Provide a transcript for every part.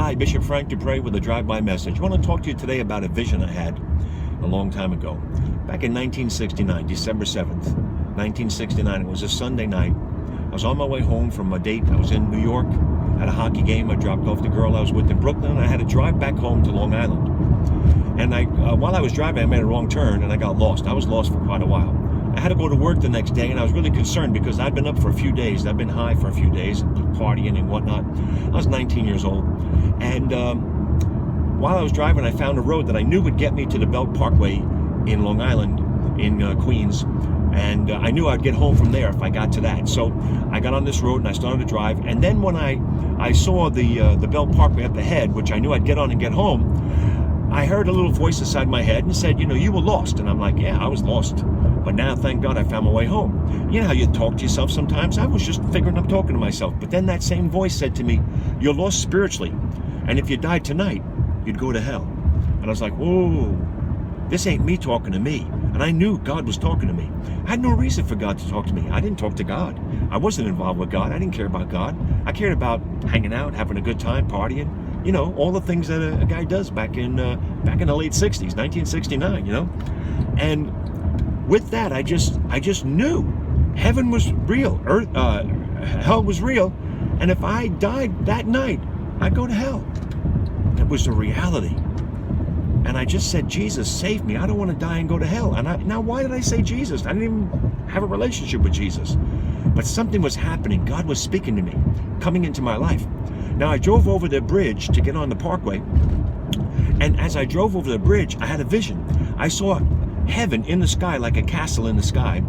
Hi, Bishop Frank Dupre with a drive-by message. I want to talk to you today about a vision I had a long time ago. Back in 1969, December 7th, 1969, it was a Sunday night. I was on my way home from a date. I was in New York, had a hockey game. I dropped off the girl I was with in Brooklyn, and I had to drive back home to Long Island. And while I was driving, I made a wrong turn, and I got lost. I was lost for quite a while. I had to go to work the next day, and I was really concerned because I'd been up for a few days. I'd been high for a few days, partying and whatnot. I was 19 years old. And while I was driving, I found a road that I knew would get me to the Belt Parkway in Long Island, in Queens. And I knew I'd get home from there if I got to that. So I got on this road and I started to drive. And then when I saw the Belt Parkway up ahead, which I knew I'd get on and get home, I heard a little voice inside my head and said, you were lost. And I'm like, yeah, I was lost. But now, thank God, I found my way home. You know how you talk to yourself sometimes? I was just figuring I'm talking to myself. But then that same voice said to me, you're lost spiritually. And if you died tonight, you'd go to hell. And I was like, whoa, this ain't me talking to me. And I knew God was talking to me. I had no reason for God to talk to me. I didn't talk to God. I wasn't involved with God. I didn't care about God. I cared about hanging out, having a good time, partying. All the things that a guy does back in the late 60s, 1969, And with that, I just knew heaven was real, hell was real, and if I died that night, I'd go to hell. It was a reality. And I just said, Jesus, save me. I don't want to die and go to hell. And now, why did I say Jesus? I didn't even have a relationship with Jesus. But something was happening. God was speaking to me, coming into my life. Now, I drove over the bridge to get on the Parkway. And as I drove over the bridge, I had a vision. I saw heaven in the sky, like a castle in the sky.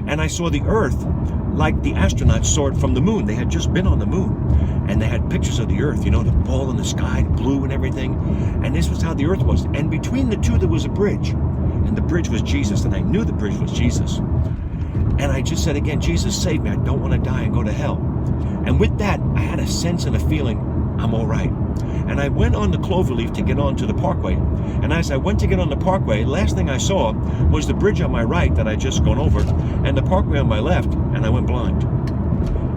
And I saw the earth like the astronauts saw it from the moon. They had just been on the moon. And they had pictures of the earth, the ball in the sky, blue and everything. And this was how the earth was. And between the two, there was a bridge. And the bridge was Jesus. And I knew the bridge was Jesus. And I just said again, Jesus, save me. I don't want to die and go to hell. And with that, I had a sense and a feeling, I'm all right. And I went on the cloverleaf to get onto the Parkway. And as I went to get on the Parkway, last thing I saw was the bridge on my right that I'd just gone over, and the Parkway on my left, and I went blind.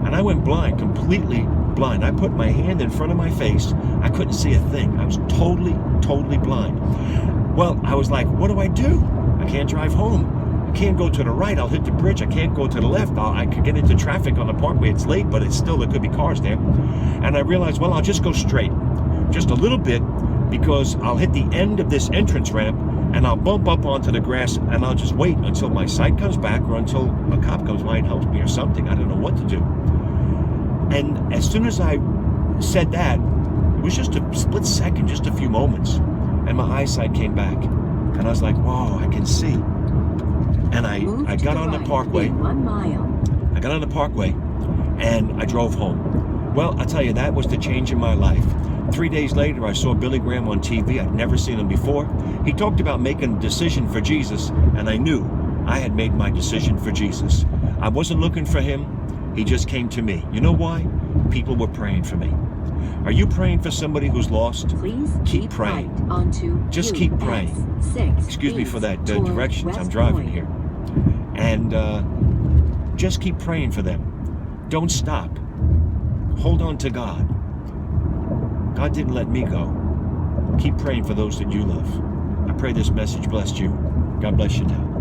And I went blind, completely blind. I put my hand in front of my face. I couldn't see a thing. I was totally blind. Well, I was like, what do? I can't drive home. I can't go to the right. I'll hit the bridge. I can't go to the left. I could get into traffic on the Parkway. It's late, but there could be cars there. And I realized, well, I'll just go straight. Just a little bit, because I'll hit the end of this entrance ramp and I'll bump up onto the grass and I'll just wait until my sight comes back or until a cop comes by and helps me or something. I don't know what to do. And as soon as I said that, it was just a split second, just a few moments, and my eyesight came back. And I was like, whoa, I can see. And I got on the Parkway. 1 mile. I got on the Parkway and I drove home. Well, I'll tell you, that was the change in my life. 3 days later, I saw Billy Graham on TV. I'd never seen him before. He talked about making a decision for Jesus, and I knew I had made my decision for Jesus. I wasn't looking for him. He just came to me. You know why? People were praying for me. Are you praying for somebody who's lost? Please keep praying. Right onto just keep praying. Excuse me for that directions. I'm driving here. And just keep praying for them. Don't stop. Hold on to God. God didn't let me go. Keep praying for those that you love. I pray this message blessed you. God bless you now.